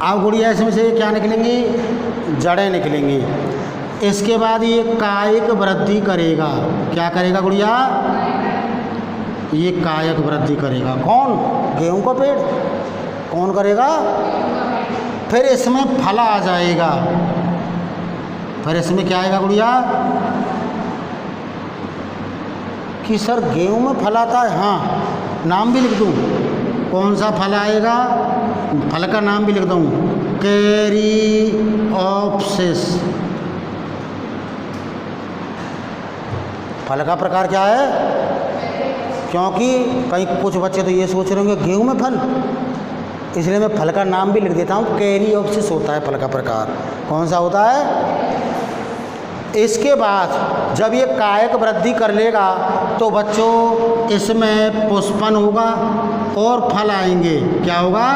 अब गुड़िया इसमें से क्या निकलेंगी? जड़ें निकलेंगी। इसके बाद ये कायिक वृद्धि करेगा। क्या करेगा गुड़िया? ये कायिक वृद्धि करेगा। कौन? गेहूं का पेड़। कौन करेगा? फिर इसमें फल आ जाएगा। फिर इसमें क्या आएगा गुड़िया? कि सर गेहूं में फल आता है? हाँ, नाम भी लिख दूं। कौन सा फल आएगा? फल का नाम भी लिख दूं, कैरीओप्सिस। फल का प्रकार क्या है? क्योंकि कहीं कुछ बच्चे तो ये सोच रहे होंगे गेहूं में फल, इसलिए मैं फल का नाम भी लिख देता हूँ। कैरीओप्सिस होता है फल का प्रकार। कौन सा होता है? इसके बाद जब ये कायिक वृद्धि कर लेगा तो बच्चों इसमें पुष्पन होगा और फल आएंगे। क्या होगा?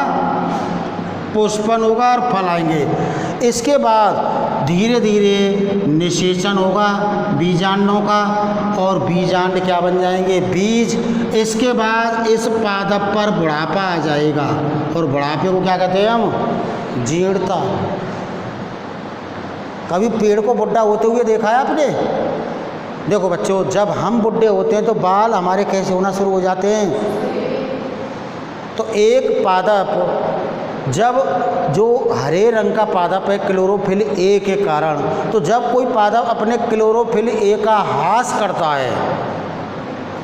पुष्पन होगा और फल आएंगे। इसके बाद धीरे धीरे निषेचन होगा बीजांडों का, और बीजांड क्या बन जाएंगे? बीज। इसके बाद इस पादप पर बुढ़ापा आ जाएगा, और बुढ़ापे को क्या कहते हैं हम? जीर्णता। कभी पेड़ को बुढ़ा होते हुए देखा है आपने? देखो बच्चों, जब हम बुढ़े होते हैं तो बाल हमारे कैसे होना शुरू हो जाते हैं? तो एक पादप जब जो हरे रंग का पादप है क्लोरोफिल ए के कारण, तो जब कोई पादप अपने क्लोरोफिल ए का ह्रास करता है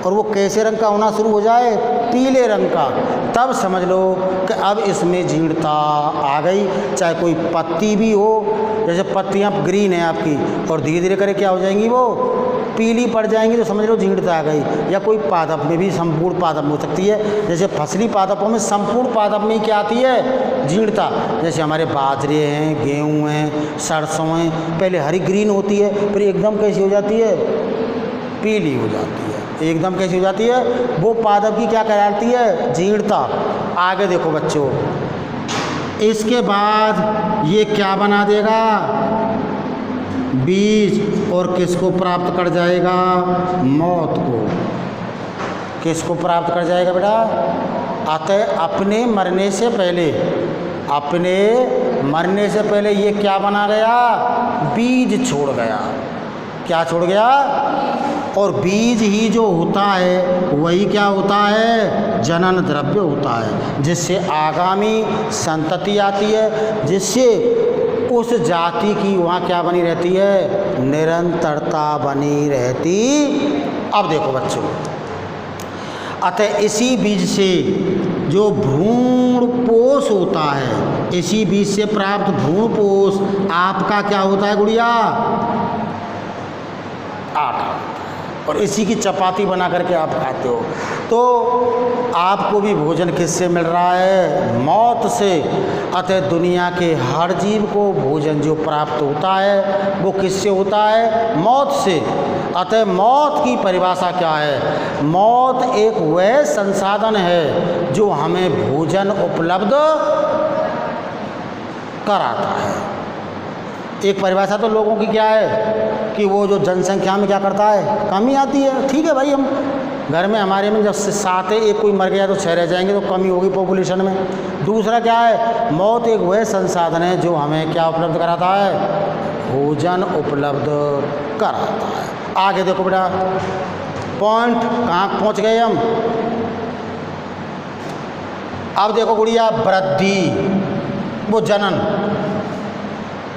और वो कैसे रंग का होना शुरू हो जाए? पीले रंग का, तब समझ लो कि अब इसमें जीर्णता आ गई। चाहे कोई पत्ती भी हो, जैसे पत्तियाँ ग्रीन है आपकी और धीरे धीरे करके क्या हो जाएंगी? वो पीली पड़ जाएंगी, तो समझ लो जीर्णता आ गई। या कोई पादप में भी संपूर्ण पादप हो सकती है, जैसे फसली पादपों में संपूर्ण पादप में क्या आती है? जीर्णता। जैसे हमारे बाजरे हैं, गेहूँ हैं, सरसों हैं, पहले हरी ग्रीन होती है, फिर एकदम कैसी हो जाती है? पीली हो जाती है। एकदम कैसी हो जाती है? वो पादप की क्या कहलाती है? जीर्णता। आगे देखो बच्चों, इसके बाद ये क्या बना देगा? बीज। और किसको प्राप्त कर जाएगा? मौत को। किसको प्राप्त कर जाएगा बेटा? अतः अपने मरने से पहले, अपने मरने से पहले ये क्या बना गया? बीज छोड़ गया। क्या छोड़ गया? और बीज ही जो होता है वही क्या होता है? जनन द्रव्य होता है, जिससे आगामी संतति आती है, जिससे उस जाति की वहाँ क्या बनी रहती है? निरंतरता बनी रहती। अब देखो बच्चों, अतः इसी बीज से जो भ्रूणपोष होता है, इसी बीज से प्राप्त भ्रूणपोष आपका क्या होता है गुड़िया? आटा। और इसी की चपाती बना करके आप खाते हो। तो आपको भी भोजन किससे मिल रहा है? मौत से। अतः दुनिया के हर जीव को भोजन जो प्राप्त होता है वो किससे होता है? मौत से। अतः मौत की परिभाषा क्या है? मौत एक वह संसाधन है जो हमें भोजन उपलब्ध कराता है। एक परिभाषा तो लोगों की क्या है कि वो जो जनसंख्या में क्या करता है? कमी आती है। ठीक है भाई, हम घर में हमारे में जब 7 है, एक कोई मर गया तो 6 रह जाएंगे, तो कमी होगी पॉपुलेशन में। दूसरा क्या है? मौत एक वह संसाधन है जो हमें क्या उपलब्ध कराता है? भोजन उपलब्ध कराता है। आगे देखो बेटा, पॉइंट कहाँ पहुँच गए हम? अब देखो गुड़िया, वृद्धि, वो जनन।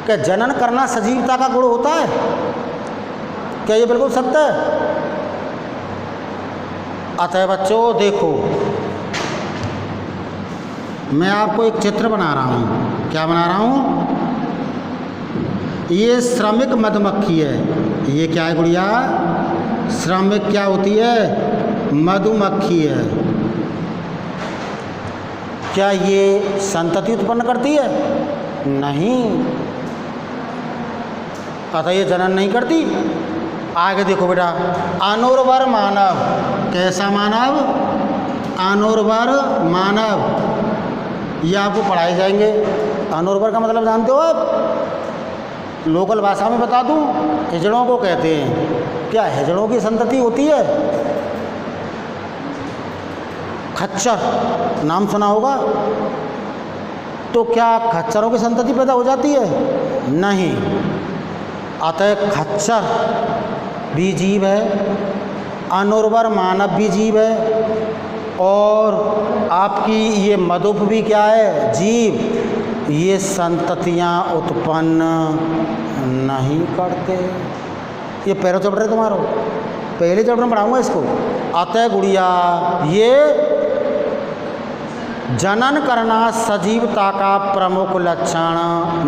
क्या जनन करना सजीवता का गुण होता है? क्या ये बिल्कुल सत्य है? अतः बच्चों देखो, मैं आपको एक चित्र बना रहा हूँ। क्या बना रहा हूँ? ये श्रमिक मधुमक्खी है। ये क्या है गुड़िया? श्रमिक क्या होती है? मधुमक्खी है। क्या ये संतति उत्पन्न करती है? नहीं। अतः ये जनन नहीं करती। आगे देखो बेटा, अनुर्वर मानव। कैसा मानव? अनुर्वर मानव। ये आपको पढ़ाए जाएंगे। अनुर्वर का मतलब जानते हो आप? लोकल भाषा में बता दूं, हिजड़ों को कहते हैं। क्या हिजड़ों की संतति होती है? खच्चर नाम सुना होगा। तो क्या खच्चरों की संतति पैदा हो जाती है? नहीं। अतः खच्चर भी जीव है, अनुर्वर मानव भी जीव है, और आपकी ये मधुप भी क्या है? जीव। ये संततियाँ उत्पन्न नहीं करते। ये पहला चैप्टर है तुम्हारा, पहले चैप्टर में पढ़ाऊंगा इसको। अतः गुड़िया ये जनन करना सजीवता का प्रमुख लक्षण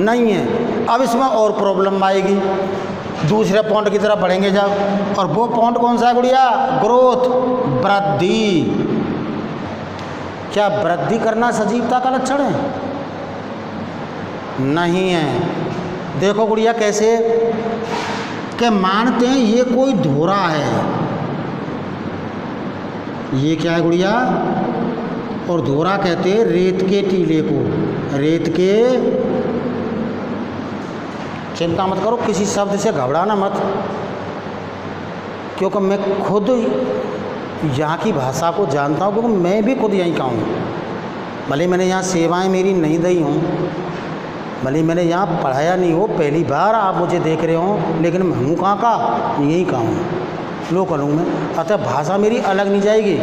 नहीं है। अब इसमें और प्रॉब्लम आएगी, दूसरे पॉइंट की तरफ बढ़ेंगे जब, और वो पॉइंट कौन सा है गुड़िया? ग्रोथ, वृद्धि। क्या वृद्धि करना सजीवता का लक्षण है? नहीं है। देखो गुड़िया कैसे कि मानते हैं ये कोई धोरा है, ये क्या है गुड़िया? और धोरा कहते हैं रेत के टीले को, रेत के। चिंता मत करो, किसी शब्द से घबराना मत, क्योंकि मैं खुद यहाँ की भाषा को जानता हूँ, क्योंकि मैं भी खुद यहीं का हूँ। भले मैंने यहाँ सेवाएं मेरी नहीं दी हों, भले मैंने यहाँ पढ़ाया नहीं हो, पहली बार आप मुझे देख रहे हो, लेकिन मैं हूँ कहाँ का? यहीं का हूँ, लोकल हूँ मैं। अतः भाषा मेरी अलग नहीं जाएगी।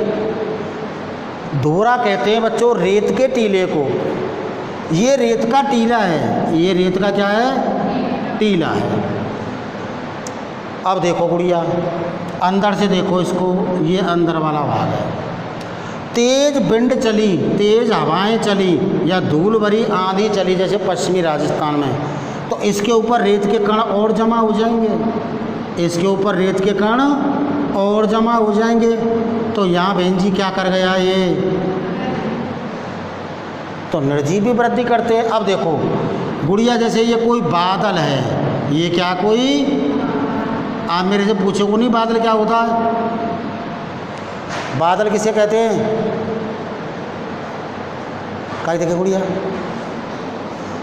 धोरा कहते हैं बच्चों रेत के टीले को। ये रेत का टीला है, ये रेत का क्या है? टीला है। अब देखो गुड़िया अंदर से देखो इसको, ये अंदर वाला भाग है। तेज विंड चली, तेज हवाएं चली, या धूल भरी आंधी चली जैसे पश्चिमी राजस्थान में, तो इसके ऊपर रेत के कण और जमा हो जाएंगे, इसके ऊपर रेत के कण और जमा हो जाएंगे। तो यहाँ बहन जी क्या कर गया ये? तो निर्जीव भी वृद्धि करते हैं। अब देखो गुड़िया जैसे ये कोई बादल है, ये क्या कोई? आप मेरे से पूछोगे नहीं बादल क्या होता है? बादल किसे कहते हैं? क्या देखे गुड़िया?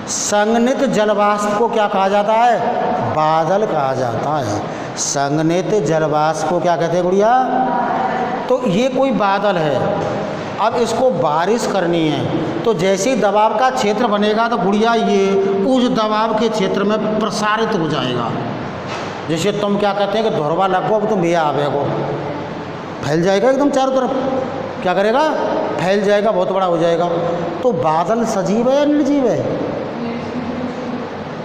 संघनित जलवाष्प को क्या कहा जाता है? बादल कहा जाता है। संघनित जलवाष्प को क्या कहते हैं गुड़िया? तो ये कोई बादल है, अब इसको बारिश करनी है, तो जैसे ही दबाव का क्षेत्र बनेगा तो गुड़िया ये उस दबाव के क्षेत्र में प्रसारित हो जाएगा। जैसे तुम क्या कहते हैं कि धुरवा लगो, अब तुम भैया आवेगो, फैल जाएगा एकदम चारों तरफ। क्या करेगा? फैल जाएगा, बहुत बड़ा हो जाएगा। तो बादल सजीव है या निर्जीव है?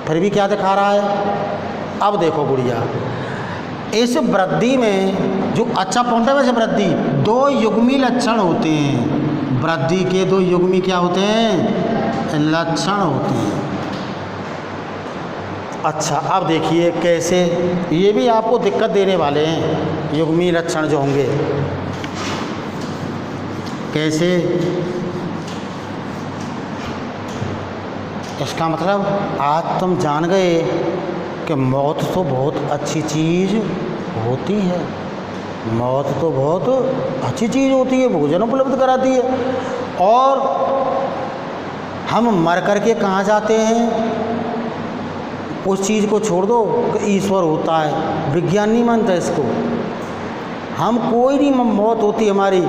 फिर भी क्या दिखा रहा है? अब देखो गुड़िया इस वृद्धि में जो अच्छा पॉइंट है, वैसे वृद्धि दो युग्मी लक्षण होते हैं। वृद्धि के दो युग्मी क्या होते हैं? लक्षण होते हैं। अच्छा अब देखिए कैसे, ये भी आपको दिक्कत देने वाले हैं युग्मी लक्षण जो होंगे। कैसे? इसका मतलब आज तुम जान गए कि मौत तो बहुत अच्छी चीज़ होती है, मौत तो बहुत अच्छी चीज़ होती है, भोजन उपलब्ध कराती है। और हम मर करके कहाँ जाते हैं? उस चीज़ को छोड़ दो कि ईश्वर होता है, विज्ञान नहीं मानता इसको। हम कोई नहीं मौत होती हमारी,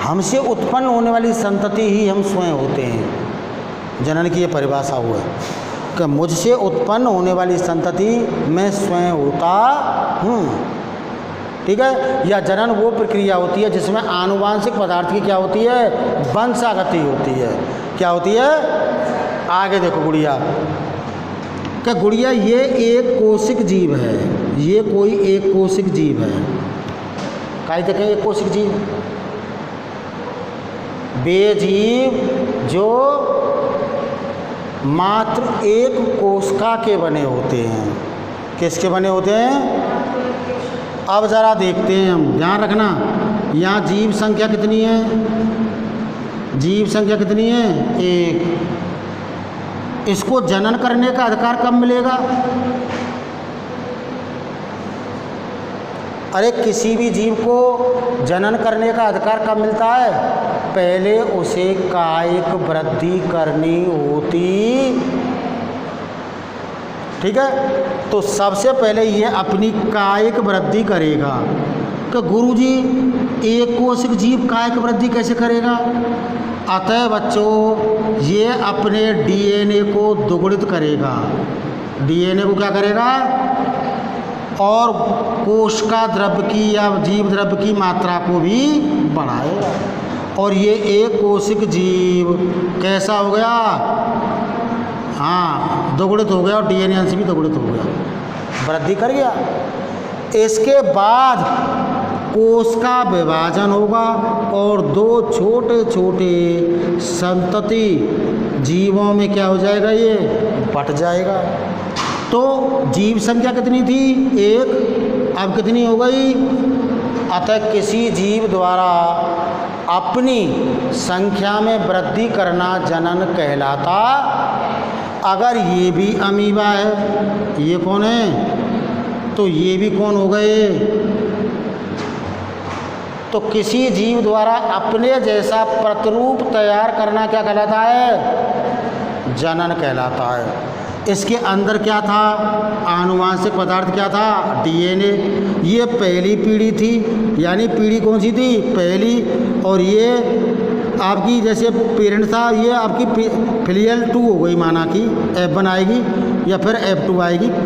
हमसे उत्पन्न होने वाली संतति ही हम स्वयं होते हैं। जनन की ये परिभाषा हुआ है कि मुझसे उत्पन्न होने वाली संतति मैं स्वयं होता हूँ। ठीक है? या जनन वो प्रक्रिया होती है जिसमें आनुवांशिक पदार्थ की क्या होती है? वंशागति होती है। क्या होती है? आगे देखो गुड़िया कि गुड़िया ये एक कोशिक जीव है, ये कोई एक कोशिक जीव है। क्या देखें? एक कोशिक जीव, वे जीव जो मात्र एक कोशिका के बने होते हैं। किसके बने होते हैं? अब ज़रा देखते हैं हम, ध्यान रखना। यहाँ जीव संख्या कितनी है? जीव संख्या कितनी है? एक। इसको जनन करने का अधिकार कब मिलेगा? अरे किसी भी जीव को जनन करने का अधिकार कब मिलता है? पहले उसे कायिक वृद्धि करनी होती। ठीक है? तो सबसे पहले ये अपनी कायिक वृद्धि करेगा। कि गुरुजी एक कोशिक जीव कायिक वृद्धि कैसे करेगा? अतः बच्चों ये अपने डीएनए को दोगुणित करेगा। डीएनए को क्या करेगा? और कोशिका द्रव्य की या जीव द्रव्य की मात्रा को भी बढ़ाएगा। और ये एक कोशिक जीव कैसा हो गया? हाँ, दोगुणित हो गया और डीएनए अंश भी दोगुणित हो गया, वृद्धि कर गया। इसके बाद कोश का विभाजन होगा और दो छोटे छोटे संतति जीवों में क्या हो जाएगा? ये बट जाएगा। तो जीव संख्या कितनी थी? एक, अब कितनी हो गई? अतः किसी जीव द्वारा अपनी संख्या में वृद्धि करना जनन कहलाता। अगर ये भी अमीबा है, ये कौन है? तो ये भी कौन हो गए? तो किसी जीव द्वारा अपने जैसा प्रतिरूप तैयार करना क्या कहलाता है? जनन कहलाता है। इसके अंदर क्या था? आनुवांशिक पदार्थ क्या था? डीएनए। ये पहली पीढ़ी थी, यानी पीढ़ी कौन सी थी? पहली। और ये आपकी जैसे पेरेंट था, ये आपकी फिलियल 2 हो गई, माना कि F1 आएगी या फिर F2 आएगी।